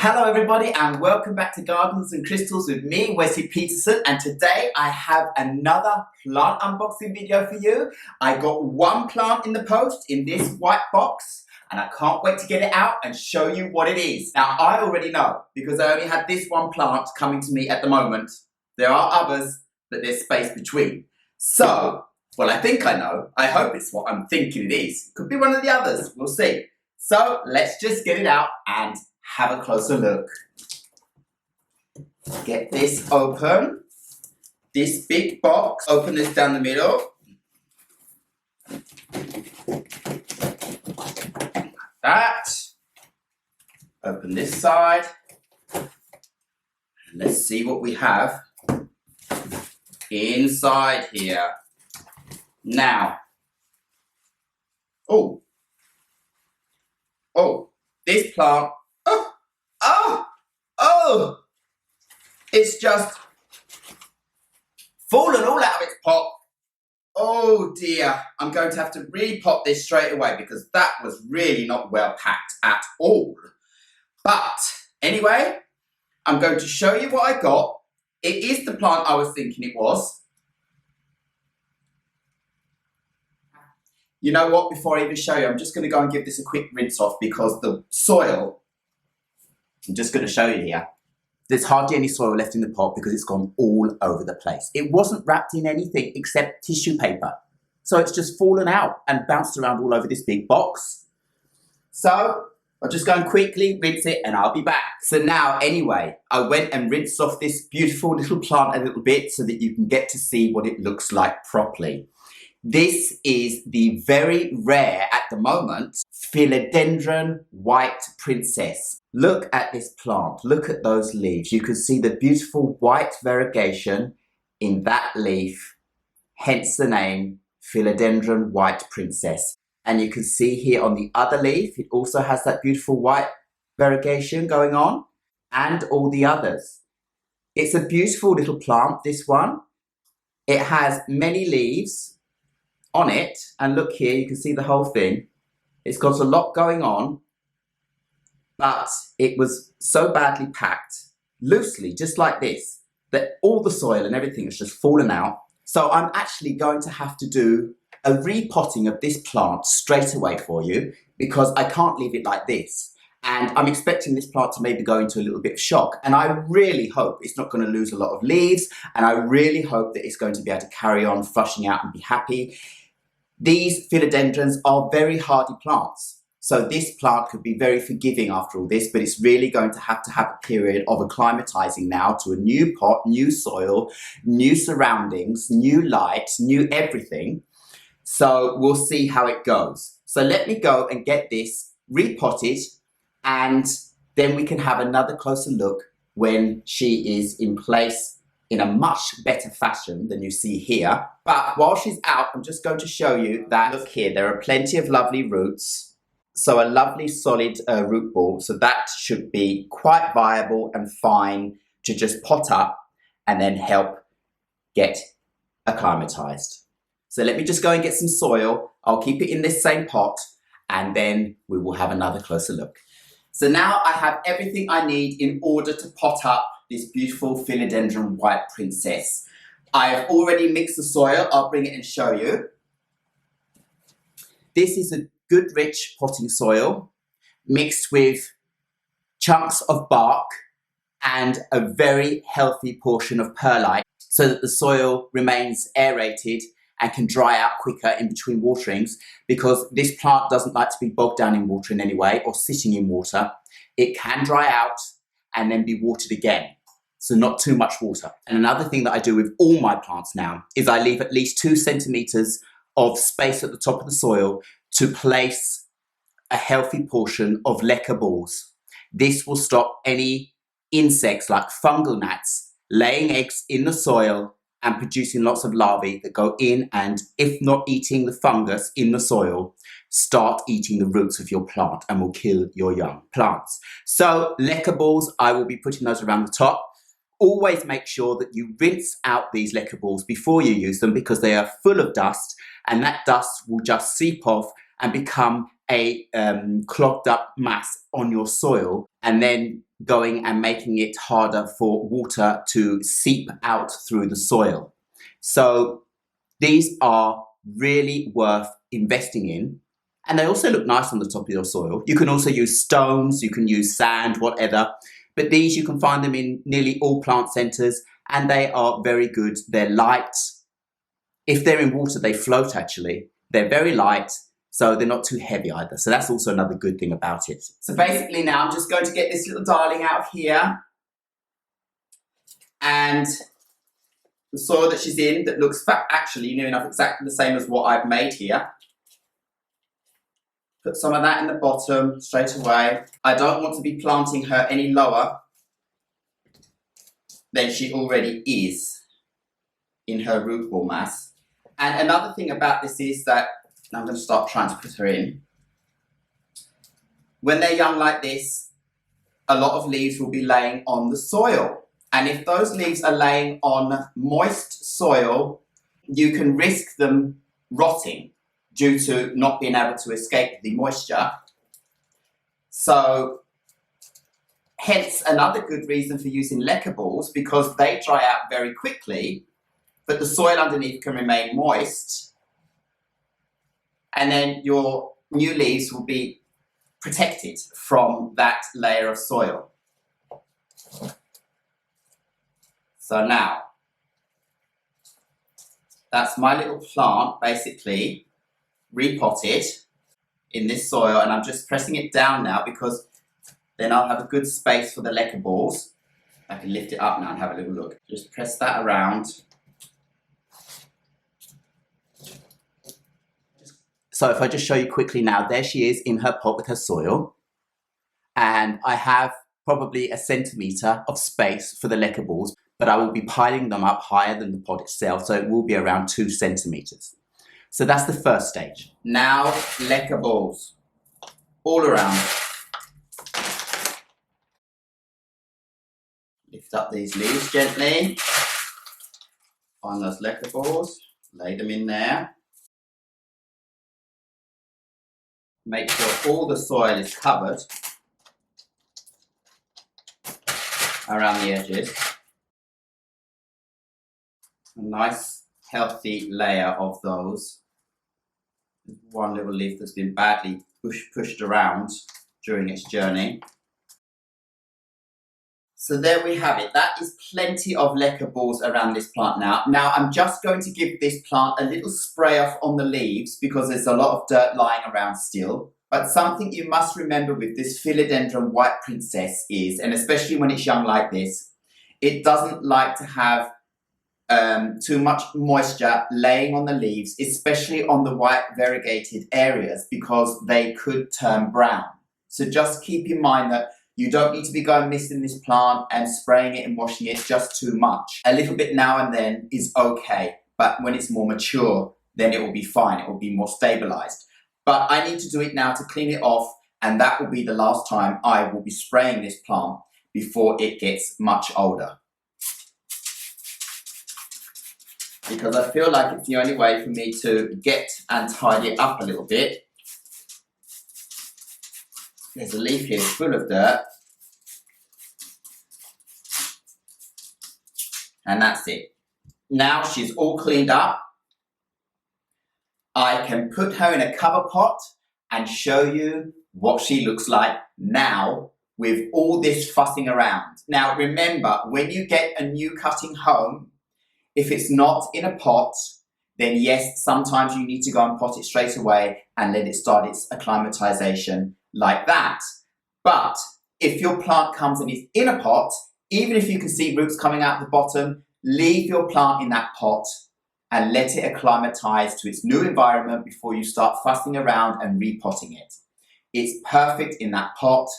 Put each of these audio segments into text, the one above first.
Hello everybody and welcome back to Gardens and Crystals with me, Wesley Peterson, and today I have another plant unboxing video for you. I got one plant in the post in this white box and I can't wait to get it out and show you what it is. Now I already know because I only had this one plant coming to me at the moment. There are others, but there's space between. So, well, I think I know. I hope it's what I'm thinking it is. Could be one of the others, we'll see. So let's just get it out and have a closer look. Get this open. This big box. Open this down the middle. Like that. Open this side. Let's see what we have inside here. Now. Oh, this plant. It's just fallen all out of its pot. Oh dear, I'm going to have to repot this straight away because that was really not well packed at all. But anyway, I'm going to show you what I got. It is the plant I was thinking it was. You know what, before I even show you, I'm just going to go and give this a quick rinse off because the soil, I'm just going to show you here. There's hardly any soil left in the pot because it's gone all over the place. It wasn't wrapped in anything except tissue paper. So it's just fallen out and bounced around all over this big box. So I'll just go and quickly rinse it and I'll be back. So now anyway, I went and rinsed off this beautiful little plant a little bit so that you can get to see what it looks like properly. This is the very rare, at the moment, Philodendron White Princess. Look at this plant, look at those leaves. You can see the beautiful white variegation in that leaf, hence the name Philodendron White Princess. And you can see here on the other leaf, it also has that beautiful white variegation going on, and all the others. It's a beautiful little plant, this one. It has many leaves on it, and look here, you can see the whole thing. It's got a lot going on, but it was so badly packed, loosely, just like this, that all the soil and everything has just fallen out. So I'm actually going to have to do a repotting of this plant straight away for you because I can't leave it like this. And I'm expecting this plant to maybe go into a little bit of shock. And I really hope it's not going to lose a lot of leaves. And I really hope that it's going to be able to carry on flushing out and be happy. These philodendrons are very hardy plants. So this plant could be very forgiving after all this, but it's really going to have a period of acclimatizing now to a new pot, new soil, new surroundings, new light, new everything. So we'll see how it goes. So let me go and get this repotted and then we can have another closer look when she is in place in a much better fashion than you see here. But while she's out, I'm just going to show you that, look here, there are plenty of lovely roots. So a lovely solid root ball. So that should be quite viable and fine to just pot up and then help get acclimatized. So let me just go and get some soil. I'll keep it in this same pot and then we will have another closer look. So now I have everything I need in order to pot up this beautiful Philodendron White Princess. I have already mixed the soil. I'll bring it and show you. This is a good rich potting soil mixed with chunks of bark and a very healthy portion of perlite so that the soil remains aerated and can dry out quicker in between waterings because this plant doesn't like to be bogged down in water in any way or sitting in water. It can dry out and then be watered again. So not too much water. And another thing that I do with all my plants now is I leave at least 2 centimeters of space at the top of the soil to place a healthy portion of leca balls. This will stop any insects like fungal gnats laying eggs in the soil and producing lots of larvae that go in and, if not eating the fungus in the soil, start eating the roots of your plant and will kill your young plants. So leca balls, I will be putting those around the top. Always make sure that you rinse out these leca balls before you use them because they are full of dust and that dust will just seep off and become a clogged up mass on your soil, and then going and making it harder for water to seep out through the soil. So these are really worth investing in. And they also look nice on the top of your soil. You can also use stones, you can use sand, whatever. But these, you can find them in nearly all plant centres, and they are very good. They're light. If they're in water, they float actually. They're very light, so they're not too heavy either. So that's also another good thing about it. So basically now I'm just going to get this little darling out of here. And the soil that she's in that looks actually near enough exactly the same as what I've made here. Put some of that in the bottom straight away. I don't want to be planting her any lower than she already is in her root ball mass. And another thing about this is that, I'm going to start trying to put her in. When they're young like this, a lot of leaves will be laying on the soil. And if those leaves are laying on moist soil, you can risk them rotting due to not being able to escape the moisture. So, hence another good reason for using leca balls, because they dry out very quickly, but the soil underneath can remain moist, and then your new leaves will be protected from that layer of soil. So now, that's my little plant basically repotted in this soil, and I'm just pressing it down now because then I'll have a good space for the leca balls. I can lift it up now and have a little look. Just press that around. So if I just show you quickly now, there she is in her pot with her soil, and I have probably 1 centimetre of space for the leca balls, but I will be piling them up higher than the pot itself, so it will be around 2 centimetres. So that's the first stage. Now, leca balls, all around. Lift up these leaves gently. Find those leca balls, lay them in there. Make sure all the soil is covered around the edges. A nice, healthy layer of those. One little leaf that's been badly pushed around during its journey. So there we have it. That is plenty of leca balls around this plant now. Now I'm just going to give this plant a little spray off on the leaves because there's a lot of dirt lying around still. But something you must remember with this Philodendron White Princess is, and especially when it's young like this, it doesn't like to have too much moisture laying on the leaves, especially on the white variegated areas, because they could turn brown. So just keep in mind that you don't need to be going missing this plant and spraying it and washing it just too much. A little bit now and then is okay, but when it's more mature, then it will be fine. It will be more stabilized. But I need to do it now to clean it off, and that will be the last time I will be spraying this plant before it gets much older. Because I feel like it's the only way for me to get and tidy it up a little bit. There's a leaf here full of dirt. And that's it. Now she's all cleaned up. I can put her in a cover pot and show you what she looks like now with all this fussing around. Now remember, when you get a new cutting home, if it's not in a pot, then yes, sometimes you need to go and pot it straight away and let it start its acclimatization like that. But if your plant comes and is in a pot, even if you can see roots coming out the bottom, leave your plant in that pot and let it acclimatize to its new environment before you start fussing around and repotting it. It's perfect in that pot,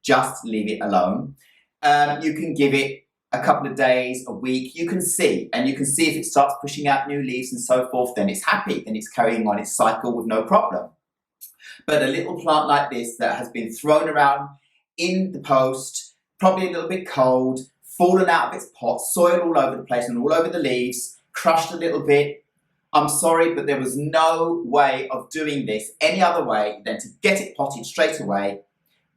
just leave it alone. You can give it a couple of days, a week, you can see, and you can see if it starts pushing out new leaves and so forth, then it's happy, then it's carrying on its cycle with no problem. But a little plant like this that has been thrown around in the post, probably a little bit cold, fallen out of its pot, soil all over the place and all over the leaves, crushed a little bit. I'm sorry, but there was no way of doing this any other way than to get it potted straight away,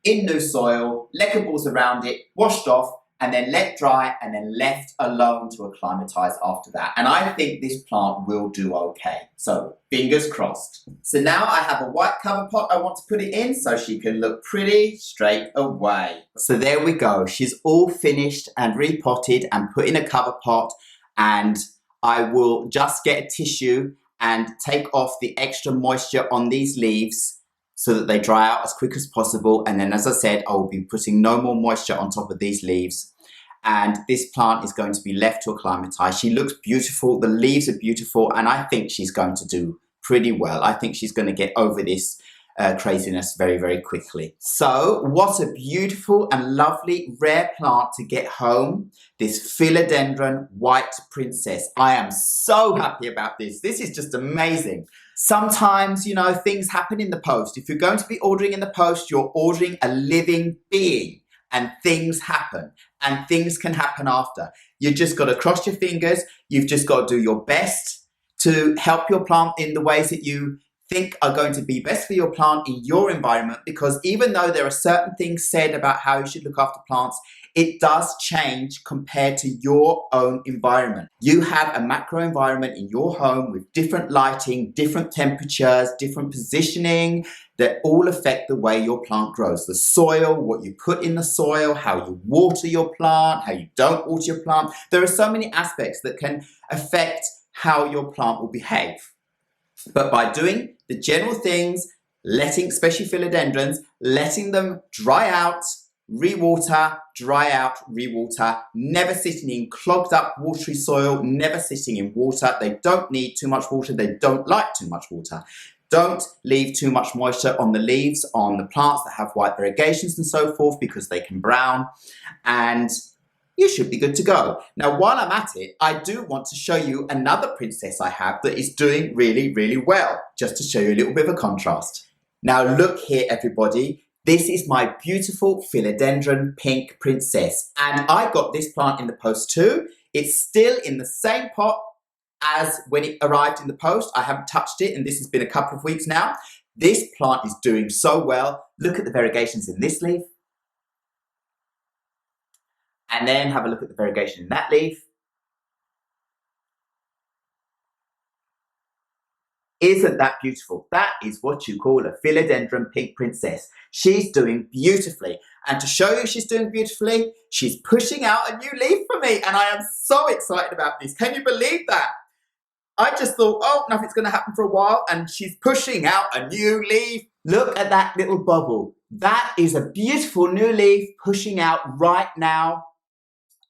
in new soil, lecker balls around it, washed off, and then let dry and then left alone to acclimatise after that. And I think this plant will do okay. So fingers crossed. So now I have a white cover pot I want to put it in so she can look pretty straight away. So there we go. She's all finished and repotted and put in a cover pot, and I will just get a tissue and take off the extra moisture on these leaves so that they dry out as quick as possible. And then, as I said, I will be putting no more moisture on top of these leaves. And this plant is going to be left to acclimatise. She looks beautiful. The leaves are beautiful. And I think she's going to do pretty well. I think she's going to get over this craziness very, very quickly. So what a beautiful and lovely rare plant to get home. This Philodendron White Princess. I am so happy about this. This is just amazing. Sometimes, you know, things happen in the post. If you're going to be ordering in the post, you're ordering a living being, and things happen, and things can happen after. You just got to cross your fingers. You've just got to do your best to help your plant in the ways that you think are going to be best for your plant in your environment, because even though there are certain things said about how you should look after plants, it does change compared to your own environment. You have a macro environment in your home with different lighting, different temperatures, different positioning that all affect the way your plant grows. The soil, what you put in the soil, how you water your plant, how you don't water your plant. There are so many aspects that can affect how your plant will behave. But by doing the general things, especially philodendrons, letting them dry out, rewater, dry out, rewater, never sitting in clogged up watery soil, never sitting in water. They don't need too much water. They don't like too much water. Don't leave too much moisture on the leaves, on the plants that have white variegations and so forth, because they can brown, and you should be good to go. Now, while I'm at it, I do want to show you another princess I have that is doing really, really well, just to show you a little bit of a contrast. Now, look here, everybody. This is my beautiful Philodendron Pink Princess, and I got this plant in the post too. It's still in the same pot as when it arrived in the post. I haven't touched it, and this has been a couple of weeks now. This plant is doing so well. Look at the variegations in this leaf. And then have a look at the variegation in that leaf. Isn't that beautiful? That is what you call a Philodendron Pink Princess. She's doing beautifully. And to show you she's doing beautifully, she's pushing out a new leaf for me. And I am so excited about this. Can you believe that? I just thought, oh, nothing's going to happen for a while. And she's pushing out a new leaf. Look at that little bubble. That is a beautiful new leaf pushing out right now.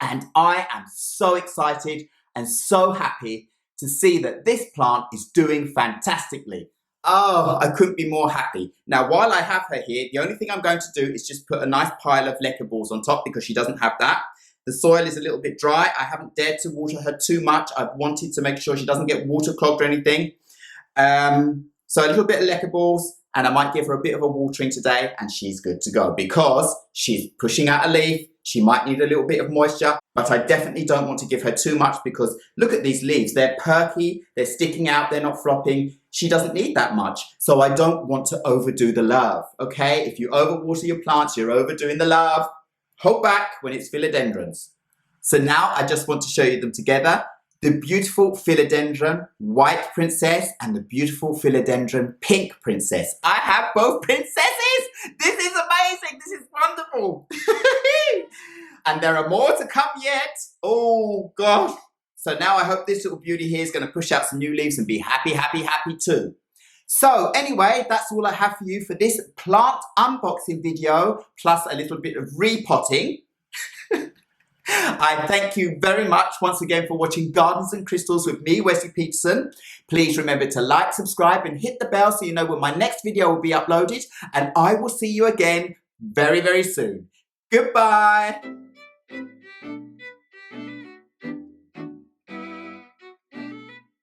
And I am so excited and so happy to see that this plant is doing fantastically. Oh, I couldn't be more happy. Now, while I have her here, the only thing I'm going to do is just put a nice pile of lecker balls on top, because she doesn't have that. The soil is a little bit dry. I haven't dared to water her too much. I've wanted to make sure she doesn't get water clogged or anything. So a little bit of lecker balls, and I might give her a bit of a watering today, and she's good to go, because she's pushing out a leaf. She might need a little bit of moisture, but I definitely don't want to give her too much, because look at these leaves. They're perky, they're sticking out, they're not flopping. She doesn't need that much. So I don't want to overdo the love, okay? If you overwater your plants, you're overdoing the love. Hold back when it's philodendrons. So now I just want to show you them together. The beautiful Philodendron White Princess and the beautiful Philodendron Pink Princess. I have both princesses! This is amazing! This is wonderful! And there are more to come yet. Oh, gosh. So now I hope this little beauty here is going to push out some new leaves and be happy, happy, happy too. So anyway, that's all I have for you for this plant unboxing video, plus a little bit of repotting. I thank you very much once again for watching Gardens and Crystals with me, Wesley Peterson. Please remember to like, subscribe and hit the bell so you know when my next video will be uploaded. And I will see you again very, very soon. Goodbye.